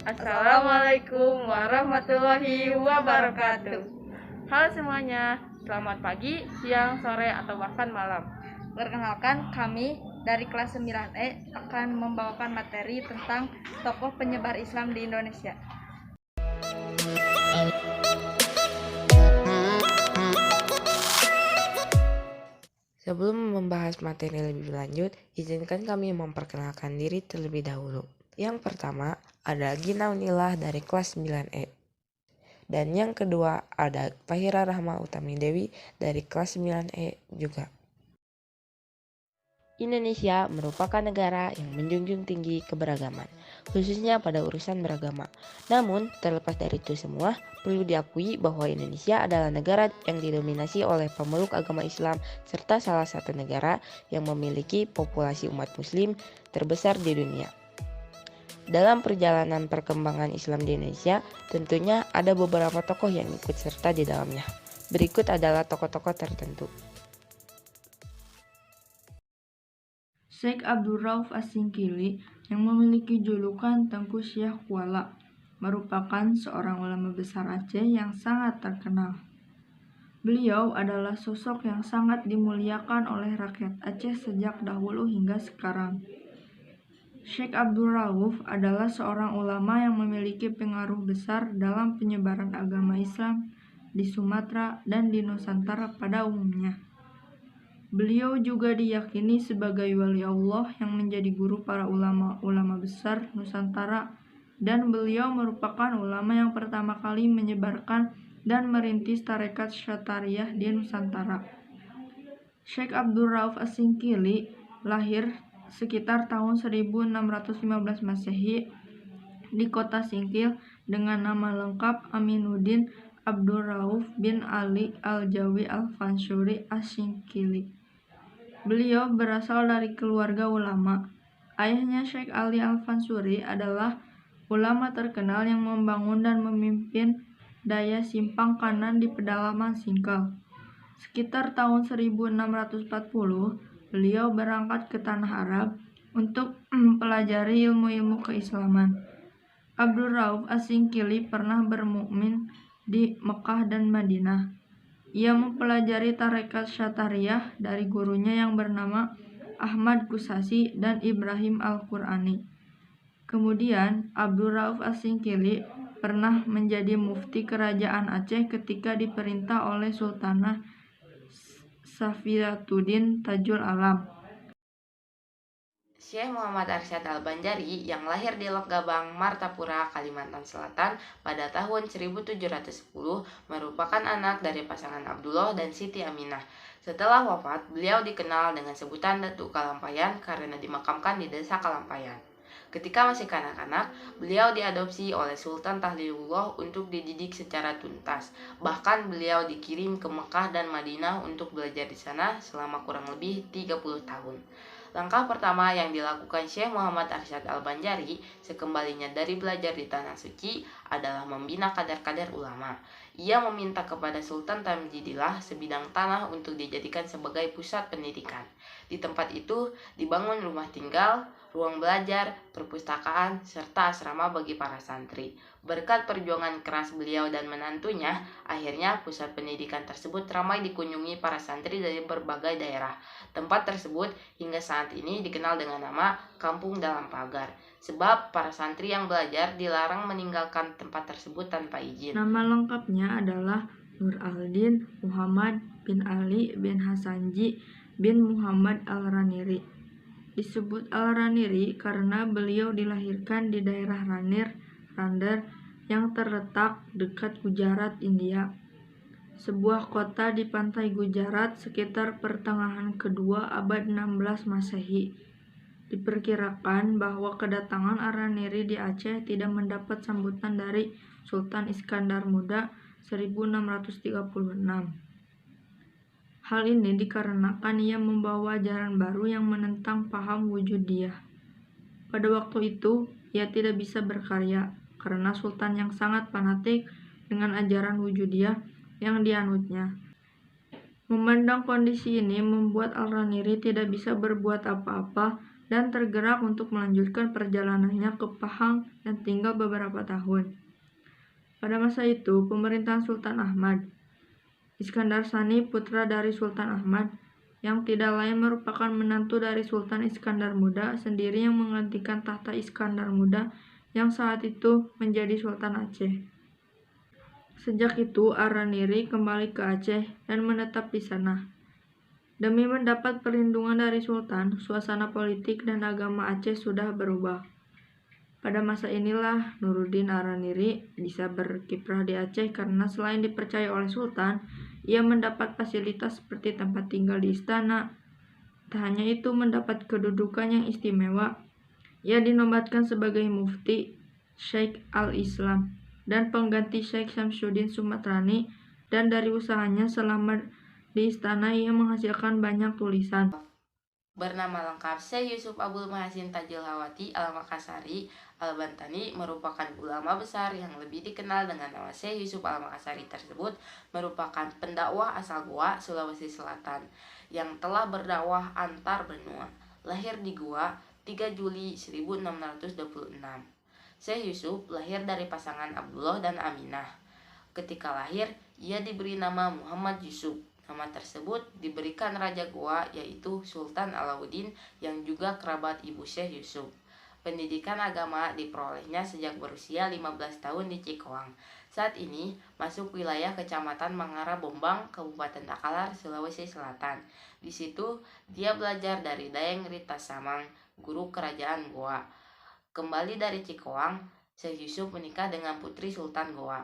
Assalamualaikum warahmatullahi wabarakatuh. Halo semuanya, selamat pagi, siang, sore, atau bahkan malam. Perkenalkan, kami dari kelas 9E akan membawakan materi tentang tokoh penyebar Islam di Indonesia. Sebelum membahas materi lebih lanjut, izinkan kami memperkenalkan diri terlebih dahulu. Yang pertama ada Gina Unillah dari kelas 9E. Dan yang kedua ada Fahira Rahma Utami Dewi dari kelas 9E juga. Indonesia merupakan negara yang menjunjung tinggi keberagaman, khususnya pada urusan beragama. Namun, terlepas dari itu semua, perlu diakui bahwa Indonesia adalah negara yang didominasi oleh pemeluk agama Islam serta salah satu negara yang memiliki populasi umat muslim terbesar di dunia. Dalam perjalanan perkembangan Islam di Indonesia, tentunya ada beberapa tokoh yang ikut serta di dalamnya. Berikut adalah tokoh-tokoh tertentu. Syekh Abdul Rauf As-Singkili yang memiliki julukan Tengku Syekh Kuala merupakan seorang ulama besar Aceh yang sangat terkenal. Beliau adalah sosok yang sangat dimuliakan oleh rakyat Aceh sejak dahulu hingga sekarang. Syekh Abdul Rauf adalah seorang ulama yang memiliki pengaruh besar dalam penyebaran agama Islam di Sumatera dan di Nusantara pada umumnya. Beliau juga diyakini sebagai wali Allah yang menjadi guru para ulama-ulama besar Nusantara, dan beliau merupakan ulama yang pertama kali menyebarkan dan merintis tarekat Syatariah di Nusantara. Syekh Abdul Rauf As-Singkili lahir sekitar tahun 1615 Masehi di kota Singkil dengan nama lengkap Aminuddin Abdul Rauf bin Ali Al-Jawi Al-Fansuri As-Singkili. Beliau berasal dari keluarga ulama. Ayahnya Syekh Ali Al-Fansuri adalah ulama terkenal yang membangun dan memimpin daya simpang kanan di pedalaman Singkil. Sekitar tahun 1640, beliau berangkat ke tanah Arab untuk mempelajari ilmu-ilmu keislaman. Abdul Rauf As-Singkili pernah bermukmin di Mekah dan Madinah. Ia mempelajari tarekat Syatariah dari gurunya yang bernama Ahmad Kusasi dan Ibrahim Al-Qurani. Kemudian, Abdul Rauf As-Singkili pernah menjadi mufti kerajaan Aceh ketika diperintah oleh Sultanah Safiyatuddin Tajul Alam. Syekh Muhammad Arsyad Al-Banjari yang lahir di Lok Gabang, Martapura, Kalimantan Selatan pada tahun 1710 merupakan anak dari pasangan Abdullah dan Siti Aminah. Setelah wafat, beliau dikenal dengan sebutan Datuk Kalampayan karena dimakamkan di desa Kalampayan. Ketika masih kanak-kanak, beliau diadopsi oleh Sultan Tahlilullah untuk dididik secara tuntas. Bahkan beliau dikirim ke Mekah dan Madinah untuk belajar di sana selama kurang lebih 30 tahun. Langkah pertama yang dilakukan Syekh Muhammad Arsyad Al-Banjari sekembalinya dari belajar di Tanah Suci adalah membina kadar-kadar ulama. Ia meminta kepada Sultan Tamjidillah sebidang tanah untuk dijadikan sebagai pusat pendidikan. Di tempat itu dibangun rumah tinggal, ruang belajar, perpustakaan, serta asrama bagi para santri. Berkat perjuangan keras beliau dan menantunya, akhirnya pusat pendidikan tersebut ramai dikunjungi para santri dari berbagai daerah. Tempat tersebut hingga saat ini dikenal dengan nama Kampung Dalam Pagar, sebab para santri yang belajar dilarang meninggalkan tempat tersebut tanpa izin. Nama lengkapnya adalah Nur Aldin Muhammad bin Ali bin Hasanji bin Muhammad Al-Raniri. Disebut Al-Raniri karena beliau dilahirkan di daerah Ranir yang terletak dekat Gujarat, India. Sebuah kota di pantai Gujarat sekitar pertengahan kedua abad 16 Masehi. Diperkirakan bahwa kedatangan Al-Raniri di Aceh tidak mendapat sambutan dari Sultan Iskandar Muda 1636. Hal ini dikarenakan ia membawa ajaran baru yang menentang paham wujudiyah. Pada waktu itu, ia tidak bisa berkarya karena sultan yang sangat fanatik dengan ajaran wujudiyah yang dianutnya. Memandang kondisi ini membuat Al-Raniri tidak bisa berbuat apa-apa dan tergerak untuk melanjutkan perjalanannya ke Pahang dan tinggal beberapa tahun. Pada masa itu, pemerintahan Sultan Ahmad Iskandar Sani, putra dari Sultan Ahmad, yang tidak lain merupakan menantu dari Sultan Iskandar Muda sendiri yang menggantikan tahta Iskandar Muda yang saat itu menjadi Sultan Aceh. Sejak itu, Araniri kembali ke Aceh dan menetap di sana. Demi mendapat perlindungan dari Sultan, suasana politik dan agama Aceh sudah berubah. Pada masa inilah Nuruddin Araniri bisa berkiprah di Aceh karena selain dipercaya oleh Sultan, ia mendapat fasilitas seperti tempat tinggal di istana. Tak hanya itu, mendapat kedudukan yang istimewa. Ia dinobatkan sebagai mufti Syekh al-Islam dan pengganti Syekh Syamsuddin Sumatrani, dan dari usahanya selama di istana ia menghasilkan banyak tulisan. Bernama lengkap Syekh Yusuf Abdul Mahasin Tajil Hawati Al-Makassari Al-Bantani, merupakan ulama besar yang lebih dikenal dengan nama Syekh Yusuf Al-Makassari tersebut merupakan pendakwah asal Goa, Sulawesi Selatan yang telah berdakwah antar benua. Lahir di Goa 3 Juli 1626. Syekh Yusuf lahir dari pasangan Abdullah dan Aminah. Ketika lahir, ia diberi nama Muhammad Yusuf. Nama tersebut diberikan Raja Goa, yaitu Sultan Alauddin, yang juga kerabat ibu Syekh Yusuf. Pendidikan agama diperolehnya sejak berusia 15 tahun di Cikoang. Saat ini masuk wilayah Kecamatan Mangara Bombang, Kabupaten Takalar, Sulawesi Selatan. Di situ dia belajar dari Dayeng Rita Samang, guru kerajaan Goa. Kembali dari Cikoang, Syekh Yusuf menikah dengan putri Sultan Goa.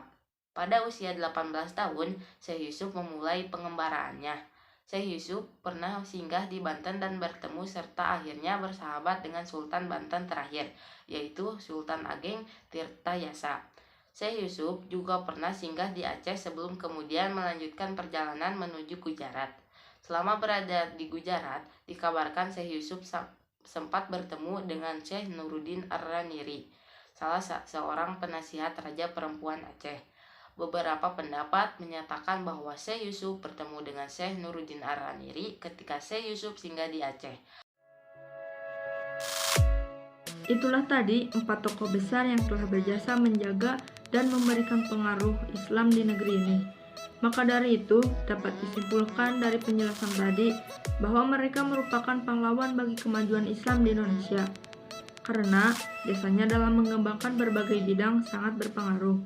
Pada usia 18 tahun, Syekh Yusuf memulai pengembaraannya. Syekh Yusuf pernah singgah di Banten dan bertemu serta akhirnya bersahabat dengan Sultan Banten terakhir, yaitu Sultan Ageng Tirtayasa. Syekh Yusuf juga pernah singgah di Aceh sebelum kemudian melanjutkan perjalanan menuju Gujarat. Selama berada di Gujarat, dikabarkan Syekh Yusuf sempat bertemu dengan Syekh Nuruddin Araniri, salah seorang penasihat raja perempuan Aceh. Beberapa pendapat menyatakan bahwa Syekh Yusuf bertemu dengan Syekh Nuruddin Araniri ketika Syekh Yusuf singgah di Aceh. Itulah tadi 4 tokoh besar yang telah berjasa menjaga dan memberikan pengaruh Islam di negeri ini. Maka dari itu, dapat disimpulkan dari penjelasan tadi bahwa mereka merupakan pahlawan bagi kemajuan Islam di Indonesia, karena jasanya dalam mengembangkan berbagai bidang sangat berpengaruh.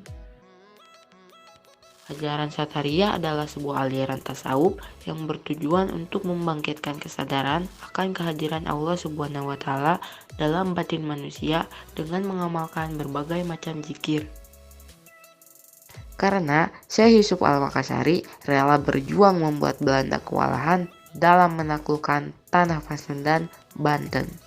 Ajaran Satariyah adalah sebuah aliran tasawuf yang bertujuan untuk membangkitkan kesadaran akan kehadiran Allah Subhanahu wa Ta'ala dalam batin manusia dengan mengamalkan berbagai macam zikir. Karena Syekh Yusuf Al-Makassari rela berjuang membuat Belanda kewalahan dalam menaklukkan tanah Pasundan, Banten.